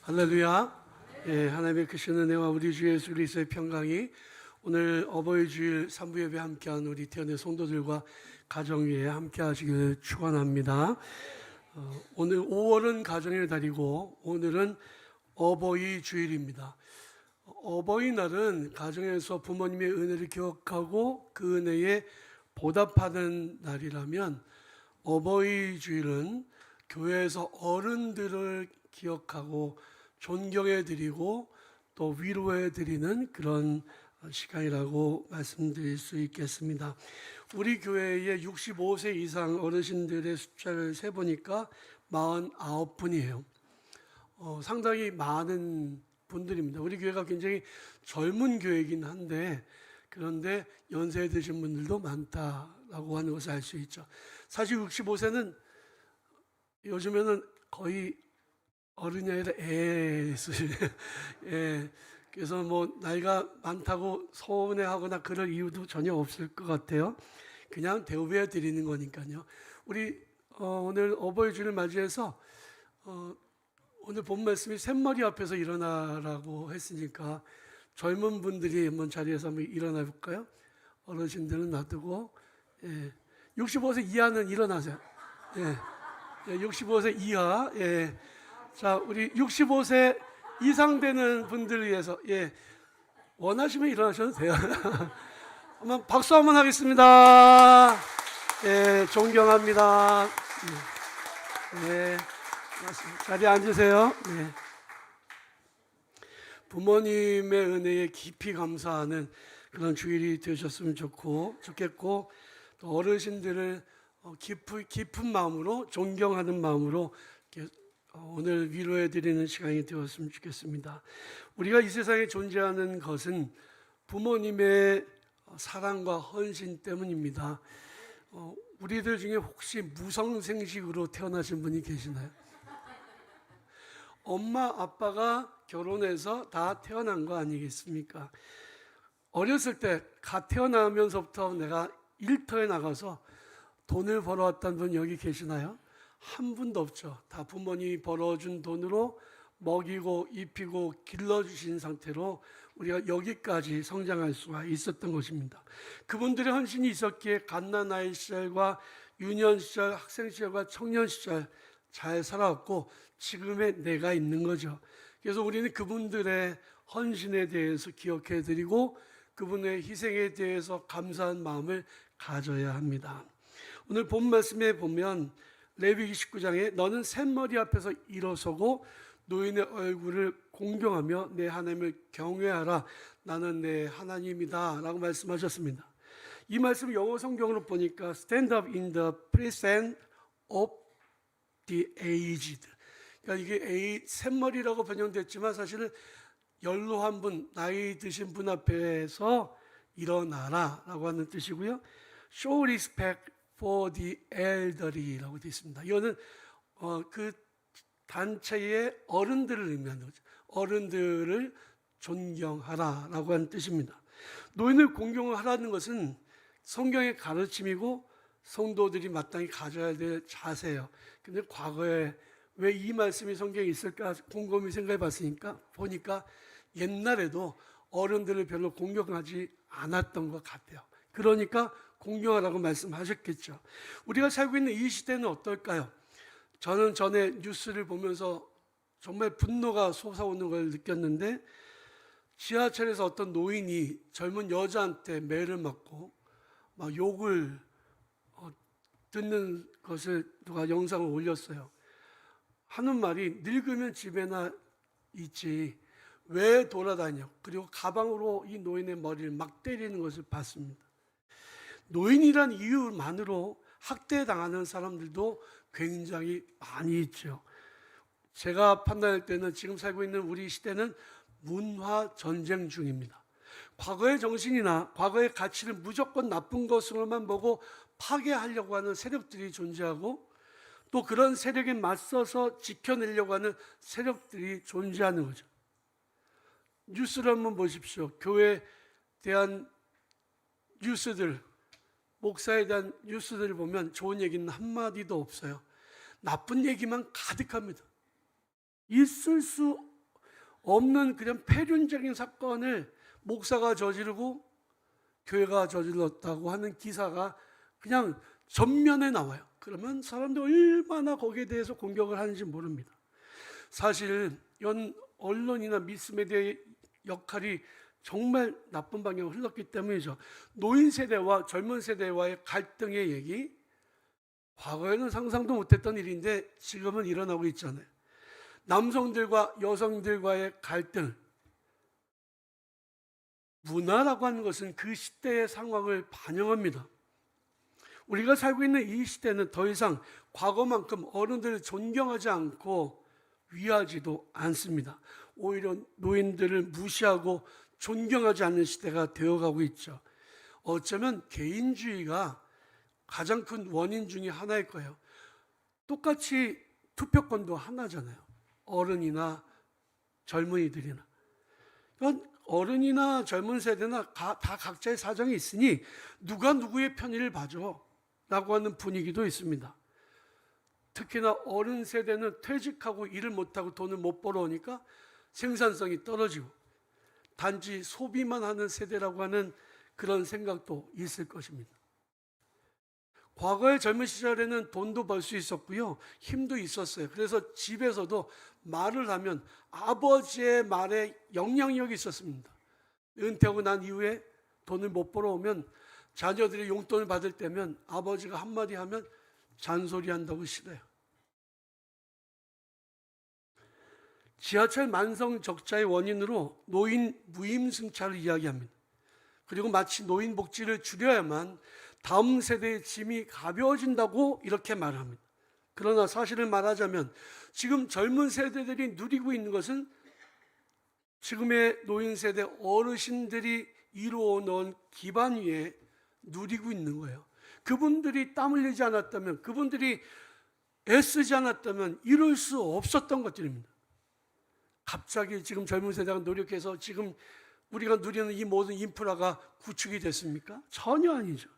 할렐루야. 예, 하나님의 크신 은혜와 우리 주 예수 그리스도의 평강이 오늘 어버이 주일 3부 예배 함께한 우리 태연의 성도들과 가정 위에 함께 하시길 축원합니다. 오늘 5월은 가정의 달이고 오늘은 어버이 주일입니다. 어버이날은 가정에서 부모님의 은혜를 기억하고 그 은혜에 보답하는 날이라면, 어버이 주일은 교회에서 어른들을 기억하고 존경해 드리고 또 위로해 드리는 그런 시간이라고 말씀드릴 수 있겠습니다. 우리 교회에 65세 이상 어르신들의 숫자를 세보니까 49분이에요. 상당히 많은 분들입니다. 우리 교회가 굉장히 젊은 교회이긴 한데, 그런데 연세 드신 분들도 많다라고 하는 것을 알 수 있죠. 사실 65세는 요즘에는 거의 어른이 아니라 예. 그래서 뭐 나이가 많다고 서운해하거나 그럴 이유도 전혀 없을 것 같아요. 그냥 대우해 드리는 거니까요. 우리 오늘 어버이 주일을 맞이해서 오늘 본 말씀이 샘머리 앞에서 일어나라고 했으니까 젊은 분들이 한번 자리에서 한번 일어나 볼까요? 어르신들은 놔두고, 65세 이하는 일어나세요. 65세 이하. 자, 우리 65세 이상 되는 분들을 위해서, 원하시면 일어나셔도 돼요. 한번 박수 한번 하겠습니다. 존경합니다. 고맙습니다. 자리에 앉으세요. 부모님의 은혜에 깊이 감사하는 그런 주일이 되셨으면 좋겠고, 또 어르신들을 깊은 마음으로 존경하는 마음으로 오늘 위로해 드리는 시간이 되었으면 좋겠습니다. 우리가 이 세상에 존재하는 것은 부모님의 사랑과 헌신 때문입니다. 우리들 중에 혹시 무성생식으로 태어나신 분이 계시나요? 엄마 아빠가 결혼해서 다 태어난 거 아니겠습니까? 어렸을 때 갓 태어나면서부터 내가 일터에 나가서 돈을 벌어왔다는 분 여기 계시나요? 한 분도 없죠. 다 부모님이 벌어준 돈으로 먹이고 입히고 길러주신 상태로 우리가 여기까지 성장할 수가 있었던 것입니다. 그분들의 헌신이 있었기에 갓난아이 시절과 유년 시절, 학생 시절과 청년 시절 잘 살아왔고 지금의 내가 있는 거죠. 그래서 우리는 그분들의 헌신에 대해서 기억해 드리고 그분의 희생에 대해서 감사한 마음을 가져야 합니다. 오늘 본 말씀에 보면 레위기 19장에 너는 샘머리 앞에서 일어서고 노인의 얼굴을 공경하며 내 하나님을 경외하라. 나는 내 하나님이다 라고 말씀하셨습니다. 이 말씀을 영어 성경으로 보니까 Stand up in the presence of the aged. 그러니까 이게 샘머리라고 번역됐지만 사실은 연로한 분, 나이 드신 분 앞에서 일어나라 라고 하는 뜻이고요. Show respect for the elderly라고 되어 있습니다. 이거는 그 단체의 어른들을 의미하는 거죠. 어른들을 존경하라라고 하는 뜻입니다. 노인을 공경하라는 것은 성경의 가르침이고 성도들이 마땅히 가져야 될 자세예요. 근데 과거에 왜 이 말씀이 성경에 있을까 곰곰이 생각해 봤으니까 보니까 옛날에도 어른들을 별로 공경하지 않았던 것 같아요. 그러니까 공경하라고 말씀하셨겠죠. 우리가 살고 있는 이 시대는 어떨까요? 저는 전에 뉴스를 보면서 정말 분노가 솟아오는 걸 느꼈는데, 지하철에서 어떤 노인이 젊은 여자한테 매를 맞고 막 욕을 듣는 것을 누가 영상을 올렸어요. 하는 말이 늙으면 집에나 있지 왜 돌아다녀? 그리고 가방으로 이 노인의 머리를 막 때리는 것을 봤습니다. 노인이란 이유만으로 학대당하는 사람들도 굉장히 많이 있죠. 제가 판단할 때는 지금 살고 있는 우리 시대는 문화 전쟁 중입니다. 과거의 정신이나 과거의 가치를 무조건 나쁜 것으로만 보고 파괴하려고 하는 세력들이 존재하고, 또 그런 세력에 맞서서 지켜내려고 하는 세력들이 존재하는 거죠. 뉴스를 한번 보십시오. 교회에 대한 뉴스들, 목사에 대한 뉴스들을 보면 좋은 얘기는 한마디도 없어요. 나쁜 얘기만 가득합니다. 있을 수 없는 그냥 폐륜적인 사건을 목사가 저지르고 교회가 저질렀다고 하는 기사가 그냥 전면에 나와요. 그러면 사람들 얼마나 거기에 대해서 공격을 하는지 모릅니다. 사실 이런 언론이나 미스메디아의 역할이 정말 나쁜 방향으로 흘렀기 때문이죠. 노인 세대와 젊은 세대와의 갈등의 얘기, 과거에는 상상도 못했던 일인데 지금은 일어나고 있잖아요. 남성들과 여성들과의 갈등. 문화라고 하는 것은 그 시대의 상황을 반영합니다. 우리가 살고 있는 이 시대는 더 이상 과거만큼 어른들을 존경하지 않고 위하지도 않습니다. 오히려 노인들을 무시하고 존경하지 않는 시대가 되어가고 있죠. 어쩌면 개인주의가 가장 큰 원인 중에 하나일 거예요. 똑같이 투표권도 하나잖아요. 어른이나 젊은이들이나. 그러니까 어른이나 젊은 세대나 다 각자의 사정이 있으니 누가 누구의 편의를 봐줘 라고 하는 분위기도 있습니다. 특히나 어른 세대는 퇴직하고 일을 못하고 돈을 못 벌어오니까 생산성이 떨어지고 단지 소비만 하는 세대라고 하는 그런 생각도 있을 것입니다. 과거의 젊은 시절에는 돈도 벌 수 있었고요. 힘도 있었어요. 그래서 집에서도 말을 하면 아버지의 말에 영향력이 있었습니다. 은퇴하고 난 이후에 돈을 못 벌어오면 자녀들이 용돈을 받을 때면 아버지가 한마디 하면 잔소리한다고 싫어요. 지하철 만성 적자의 원인으로 노인 무임승차를 이야기합니다. 그리고 마치 노인 복지를 줄여야만 다음 세대의 짐이 가벼워진다고 이렇게 말합니다. 그러나 사실을 말하자면 지금 젊은 세대들이 누리고 있는 것은 지금의 노인 세대 어르신들이 이루어 놓은 기반 위에 누리고 있는 거예요. 그분들이 땀 흘리지 않았다면, 그분들이 애쓰지 않았다면 이룰 수 없었던 것들입니다. 갑자기 지금 젊은 세대가 노력해서 지금 우리가 누리는 이 모든 인프라가 구축이 됐습니까? 전혀 아니죠.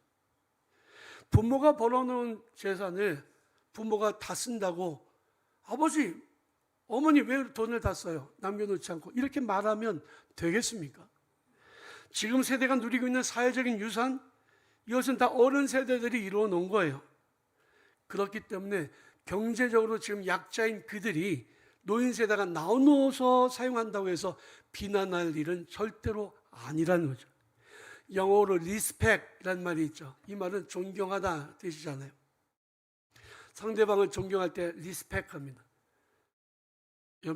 부모가 벌어놓은 재산을 부모가 다 쓴다고 아버지, 어머니 왜 돈을 다 써요? 남겨놓지 않고 이렇게 말하면 되겠습니까? 지금 세대가 누리고 있는 사회적인 유산, 이것은 다 어른 세대들이 이루어 놓은 거예요. 그렇기 때문에 경제적으로 지금 약자인 그들이 노인 세대가 나눠서 사용한다고 해서 비난할 일은 절대로 아니라는 거죠. 영어로 respect라는 말이 있죠. 이 말은 존경하다 뜻이잖아요. 상대방을 존경할 때 respect합니다.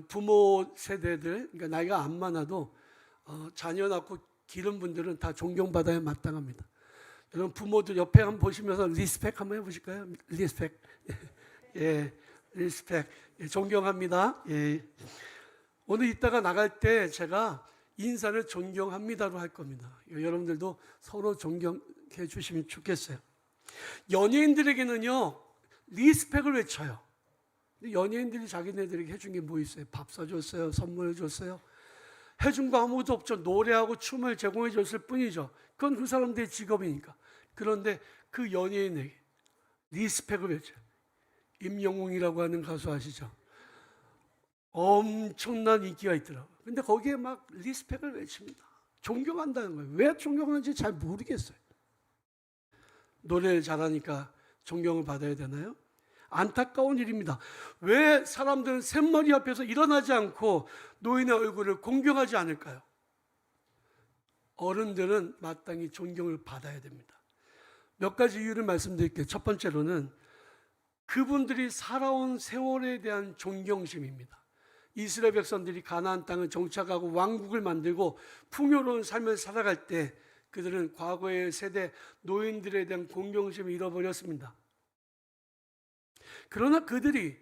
부모 세대들, 그러니까 나이가 안 많아도 자녀 낳고 기른 분들은 다 존경받아야 마땅합니다. 여러분 부모들 옆에 한번 보시면서 리스펙 한번 해보실까요? 리스펙. 예, 리스펙. 예, 존경합니다. 예. 오늘 이따가 나갈 때 제가 인사를 존경합니다로 할 겁니다. 여러분들도 서로 존경해 주시면 좋겠어요. 연예인들에게는요, 리스펙을 외쳐요. 연예인들이 자기네들에게 해준 게 뭐 있어요? 밥 사줬어요? 선물 줬어요? 해준 거 아무것도 없죠. 노래하고 춤을 제공해 줬을 뿐이죠. 그건 그 사람들의 직업이니까. 그런데 그 연예인에게 리스펙을 외쳐요. 임영웅이라고 하는 가수 아시죠? 엄청난 인기가 있더라고요. 근데 거기에 막 리스펙을 외칩니다. 존경한다는 거예요. 왜 존경하는지 잘 모르겠어요. 노래를 잘하니까 존경을 받아야 되나요? 안타까운 일입니다. 왜 사람들은 샘머리 앞에서 일어나지 않고 노인의 얼굴을 공경하지 않을까요? 어른들은 마땅히 존경을 받아야 됩니다. 몇 가지 이유를 말씀드릴게요. 첫 번째로는 그분들이 살아온 세월에 대한 존경심입니다. 이스라엘 백성들이 가나안 땅을 정착하고 왕국을 만들고 풍요로운 삶을 살아갈 때 그들은 과거의 세대 노인들에 대한 공경심을 잃어버렸습니다. 그러나 그들이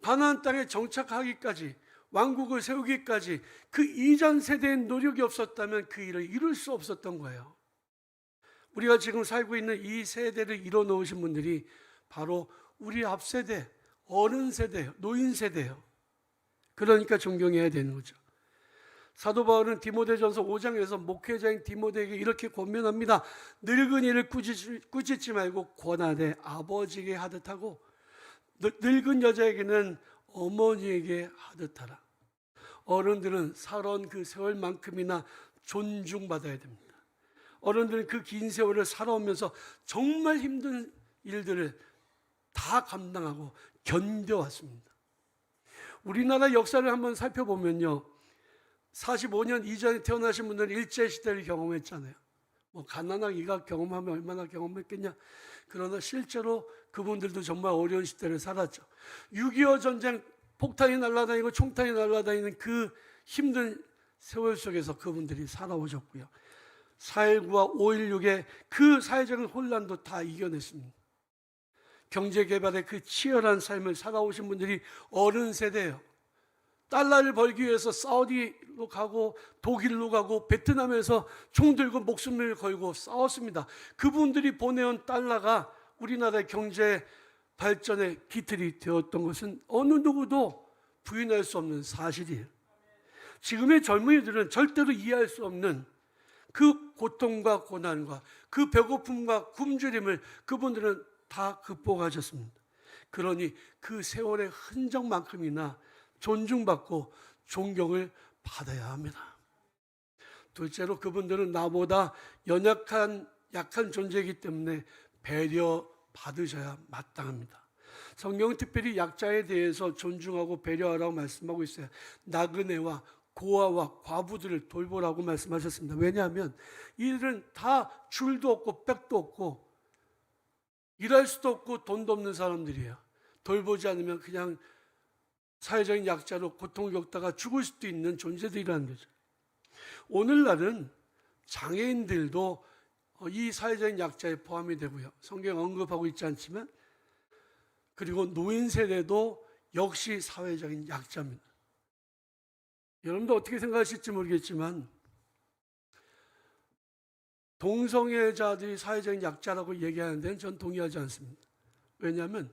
가나안 땅에 정착하기까지 왕국을 세우기까지 그 이전 세대의 노력이 없었다면 그 일을 이룰 수 없었던 거예요. 우리가 지금 살고 있는 이 세대를 이뤄놓으신 분들이 바로 우리 앞세대, 어른 세대예요. 노인 세대예요. 그러니까 존경해야 되는 거죠. 사도 바울은 디모데전서 5장에서 목회자인 디모데에게 이렇게 권면합니다. 늙은이를 꾸짖지 말고 권하되 아버지에게 하듯 하고 늙은 여자에게는 어머니에게 하듯 하라. 어른들은 살아온 그 세월만큼이나 존중받아야 됩니다. 어른들은 그 긴 세월을 살아오면서 정말 힘든 일들을 다 감당하고 견뎌왔습니다. 우리나라 역사를 한번 살펴보면요, 45년 이전에 태어나신 분들은 일제시대를 경험했잖아요. 뭐 갓난아기가 경험하면 얼마나 경험했겠냐. 그러나 실제로 그분들도 정말 어려운 시대를 살았죠. 6.25 전쟁 폭탄이 날아다니고 총탄이 날아다니는 그 힘든 세월 속에서 그분들이 살아오셨고요. 4.19와 5.16의 그 사회적인 혼란도 다 이겨냈습니다. 경제개발의 그 치열한 삶을 살아오신 분들이 어른 세대예요. 달러를 벌기 위해서 사우디로 가고 독일로 가고 베트남에서 총 들고 목숨을 걸고 싸웠습니다. 그분들이 보내온 달러가 우리나라의 경제 발전의 기틀이 되었던 것은 어느 누구도 부인할 수 없는 사실이에요. 지금의 젊은이들은 절대로 이해할 수 없는 그 고통과 고난과 그 배고픔과 굶주림을 그분들은 다 극복하셨습니다. 그러니 그 세월의 흔적만큼이나 존중받고 존경을 받아야 합니다. 둘째로 그분들은 나보다 약한 존재이기 때문에 배려받으셔야 마땅합니다. 성경은 특별히 약자에 대해서 존중하고 배려하라고 말씀하고 있어요. 나그네와 고아와 과부들을 돌보라고 말씀하셨습니다. 왜냐하면 이들은 다 줄도 없고 백도 없고 일할 수도 없고 돈도 없는 사람들이에요. 돌보지 않으면 그냥 사회적인 약자로 고통을 겪다가 죽을 수도 있는 존재들이라는 거죠. 오늘날은 장애인들도 이 사회적인 약자에 포함이 되고요. 성경 언급하고 있지 않지만, 그리고 노인 세대도 역시 사회적인 약자입니다. 여러분도 어떻게 생각하실지 모르겠지만 동성애자들이 사회적인 약자라고 얘기하는 데는 전 동의하지 않습니다. 왜냐하면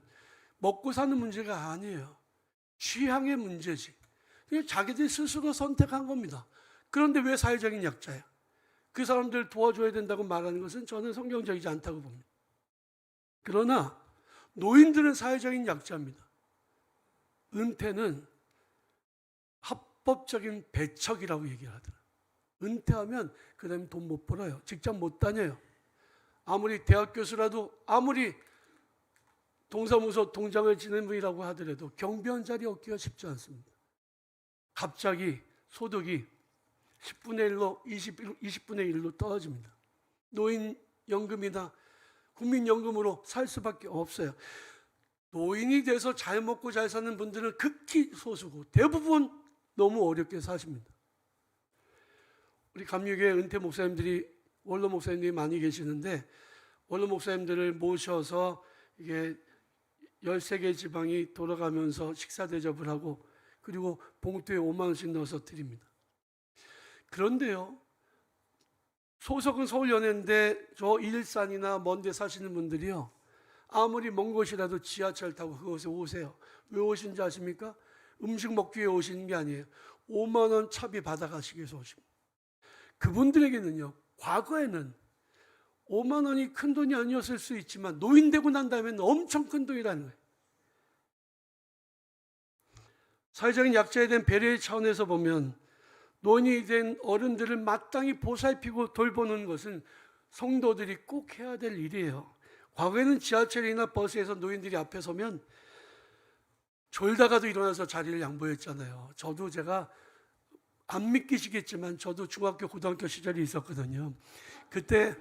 먹고 사는 문제가 아니에요. 취향의 문제지. 자기들이 스스로 선택한 겁니다. 그런데 왜 사회적인 약자야? 그 사람들 도와줘야 된다고 말하는 것은 저는 성경적이지 않다고 봅니다. 그러나 노인들은 사회적인 약자입니다. 은퇴는 합법적인 배척이라고 얘기를 하더라고요. 은퇴하면 그 다음에 돈 못 벌어요. 직장 못 다녀요. 아무리 대학 교수라도, 아무리 동사무소 동장을 지낸 분이라고 하더라도 경비원 자리 얻기가 쉽지 않습니다. 갑자기 소득이 10분의 1로 20분의 1로 떨어집니다. 노인연금이나 국민연금으로 살 수밖에 없어요. 노인이 돼서 잘 먹고 잘 사는 분들은 극히 소수고 대부분 너무 어렵게 사십니다. 우리 감리교회 은퇴 목사님들이, 원로 목사님들이 많이 계시는데, 원로 목사님들을 모셔서 이게 13개 지방이 돌아가면서 식사 대접을 하고, 그리고 봉투에 5만 원씩 넣어서 드립니다. 그런데요, 소속은 서울연회인데 저 일산이나 먼 데 사시는 분들이요, 아무리 먼 곳이라도 지하철 타고 그곳에 오세요. 왜 오신지 아십니까? 음식 먹기 위해 오시는 게 아니에요. 5만 원 차비 받아가시기 위해서 오십니다. 그분들에게는요, 과거에는 5만 원이 큰 돈이 아니었을 수 있지만 노인 되고 난 다음에는 엄청 큰 돈이라는 거예요. 사회적인 약자에 대한 배려의 차원에서 보면 노인이 된 어른들을 마땅히 보살피고 돌보는 것은 성도들이 꼭 해야 될 일이에요. 과거에는 지하철이나 버스에서 노인들이 앞에 서면 졸다가도 일어나서 자리를 양보했잖아요. 저도, 제가 안 믿기시겠지만 저도 중학교 고등학교 시절이 있었거든요. 그때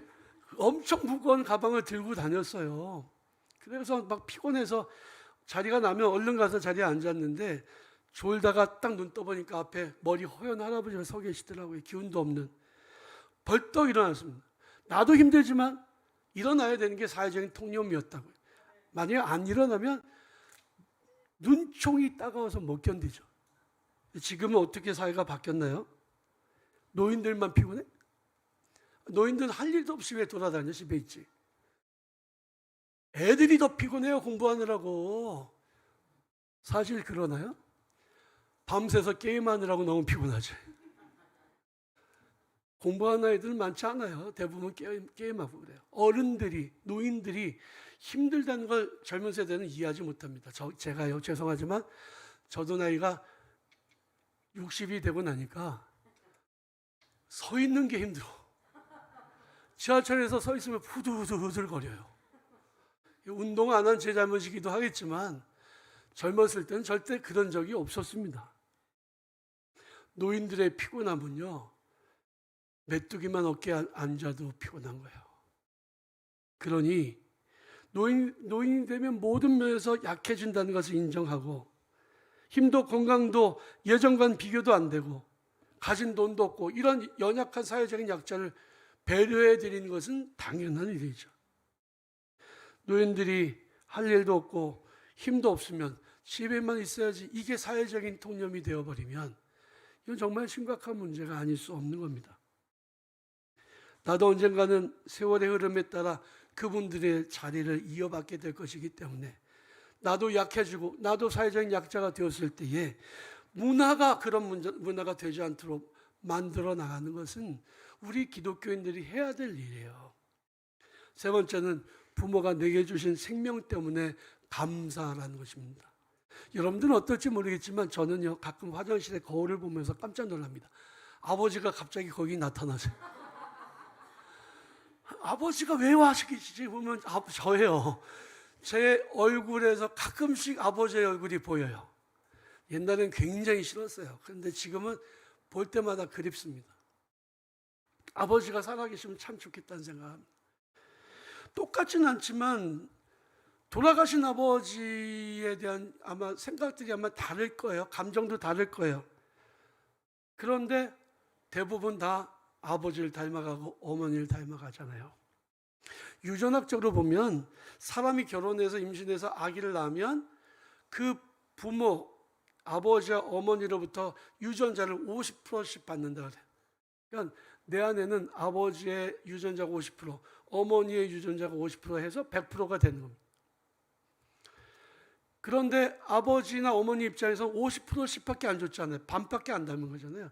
엄청 무거운 가방을 들고 다녔어요. 그래서 막 피곤해서 자리가 나면 얼른 가서 자리에 앉았는데, 졸다가 딱 눈 떠보니까 앞에 머리 허연 할아버지가 서 계시더라고요. 기운도 없는. 벌떡 일어났습니다. 나도 힘들지만 일어나야 되는 게 사회적인 통념이었다고요. 만약에 안 일어나면 눈총이 따가워서 못 견디죠. 지금은 어떻게 사회가 바뀌었나요? 노인들만 피곤해? 노인들은 할 일도 없이 왜 돌아다녀? 집에 있지. 애들이 더 피곤해요, 공부하느라고. 사실 그러나요? 밤새서 게임하느라고 너무 피곤하죠. 공부하는 아이들은 많지 않아요. 대부분 게임하고 그래요. 어른들이, 노인들이 힘들다는 걸 젊은 세대는 이해하지 못합니다. 제가요, 죄송하지만 저도 나이가 60이 되고 나니까 서 있는 게 힘들어. 지하철에서 서 있으면 후들후들거려요. 운동 안 한 제 잘못이기도 하겠지만 젊었을 때는 절대 그런 적이 없었습니다. 노인들의 피곤함은요, 메뚜기만 어깨에 앉아도 피곤한 거예요. 그러니 노인이 되면 모든 면에서 약해진다는 것을 인정하고, 힘도 건강도 예전과는 비교도 안 되고, 가진 돈도 없고, 이런 연약한 사회적인 약자를 배려해 드리는 것은 당연한 일이죠. 노인들이 할 일도 없고 힘도 없으면 집에만 있어야지, 이게 사회적인 통념이 되어버리면 이건 정말 심각한 문제가 아닐 수 없는 겁니다. 나도 언젠가는 세월의 흐름에 따라 그분들의 자리를 이어받게 될 것이기 때문에, 나도 약해지고 나도 사회적인 약자가 되었을 때에 문화가 그런 문화가 되지 않도록 만들어 나가는 것은 우리 기독교인들이 해야 될 일이에요. 세 번째는 부모가 내게 주신 생명 때문에 감사하라는 것입니다. 여러분들은 어떨지 모르겠지만 저는요, 가끔 화장실에 거울을 보면서 깜짝 놀랍니다. 아버지가 갑자기 거기 나타나세요. 아버지가 왜 와시지 보면 저예요. 제 얼굴에서 가끔씩 아버지의 얼굴이 보여요. 옛날엔 굉장히 싫었어요. 그런데 지금은 볼 때마다 그립습니다. 아버지가 살아계시면 참 좋겠다는 생각합니다. 똑같지는 않지만 돌아가신 아버지에 대한 아마 생각들이 아마 다를 거예요. 감정도 다를 거예요. 그런데 대부분 다 아버지를 닮아가고 어머니를 닮아가잖아요. 유전학적으로 보면 사람이 결혼해서 임신해서 아기를 낳으면 그 부모, 아버지와 어머니로부터 유전자를 50%씩 받는다 그래요. 그러니까 내 안에는 아버지의 유전자가 50%, 어머니의 유전자가 50% 해서 100%가 되는 겁니다. 그런데 아버지나 어머니 입장에서 50%씩밖에 안 줬잖아요. 반밖에 안 닮은 거잖아요.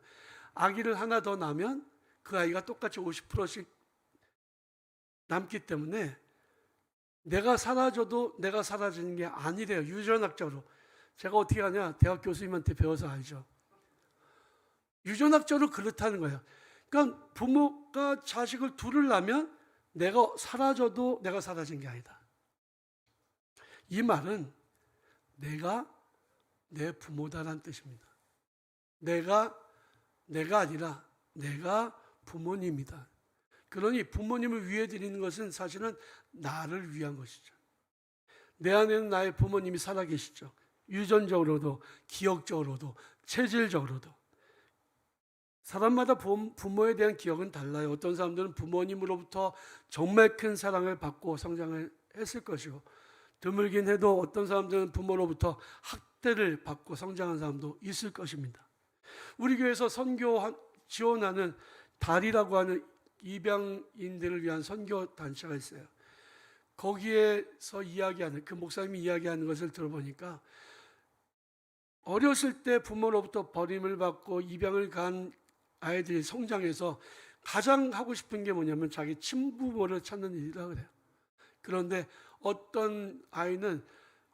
아기를 하나 더 낳으면 그 아이가 똑같이 50%씩 남기 때문에 내가 사라져도 내가 사라지는 게 아니래요. 유전학적으로. 제가 어떻게 하냐, 대학 교수님한테 배워서 알죠. 유전학적으로 그렇다는 거예요. 그러니까 부모가 자식을 둘을 낳으면 내가 사라져도 내가 사라진 게 아니다. 이 말은 내가 내 부모다라는 뜻입니다. 내가 아니라 내가 부모님이다. 그러니 부모님을 위해 드리는 것은 사실은 나를 위한 것이죠. 내 안에는 나의 부모님이 살아계시죠. 유전적으로도 기억적으로도 체질적으로도. 사람마다 부모에 대한 기억은 달라요. 어떤 사람들은 부모님으로부터 정말 큰 사랑을 받고 성장을 했을 것이고, 드물긴 해도 어떤 사람들은 부모로부터 학대를 받고 성장한 사람도 있을 것입니다. 우리 교회에서 선교 지원하는 달이라고 하는 입양인들을 위한 선교 단체가 있어요. 거기에서 이야기하는, 그 목사님이 이야기하는 것을 들어보니까 어렸을 때 부모로부터 버림을 받고 입양을 간 아이들이 성장해서 가장 하고 싶은 게 뭐냐면 자기 친부모를 찾는 일이라고 그래요. 그런데 어떤 아이는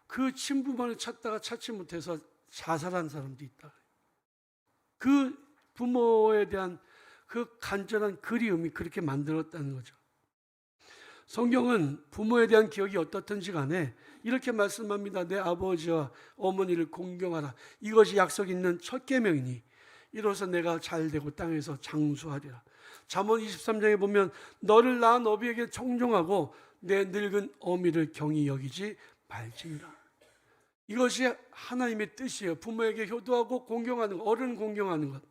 그 친부모를 찾다가 찾지 못해서 자살한 사람도 있다. 그 부모에 대한 그 간절한 그리움이 그렇게 만들었다는 거죠. 성경은 부모에 대한 기억이 어떻든지 간에 이렇게 말씀합니다. 내 아버지와 어머니를 공경하라. 이것이 약속 있는 첫 계명이니 이로써 내가 잘되고 땅에서 장수하리라. 잠언 23장에 보면 너를 낳은 어비에게 청종하고 내 늙은 어미를 경히 여기지 말지니라. 이것이 하나님의 뜻이에요. 부모에게 효도하고 공경하는 것, 어른 공경하는 것.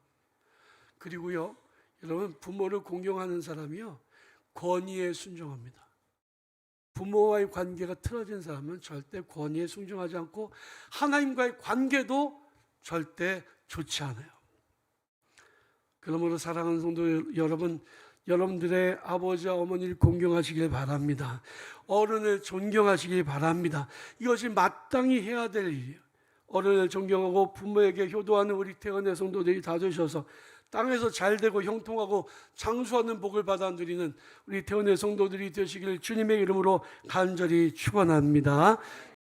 그리고요, 여러분, 부모를 공경하는 사람이요, 권위에 순종합니다. 부모와의 관계가 틀어진 사람은 절대 권위에 순종하지 않고 하나님과의 관계도 절대 좋지 않아요. 그러므로 사랑하는 성도 여러분, 여러분들의 아버지와 어머니를 공경하시길 바랍니다. 어른을 존경하시길 바랍니다. 이것이 마땅히 해야 될 일이에요. 어른을 존경하고 부모에게 효도하는 우리 태원의 성도들이 다 되셔서 땅에서 잘되고 형통하고 장수하는 복을 받아 누리는 우리 태원의 성도들이 되시기를 주님의 이름으로 간절히 축원합니다.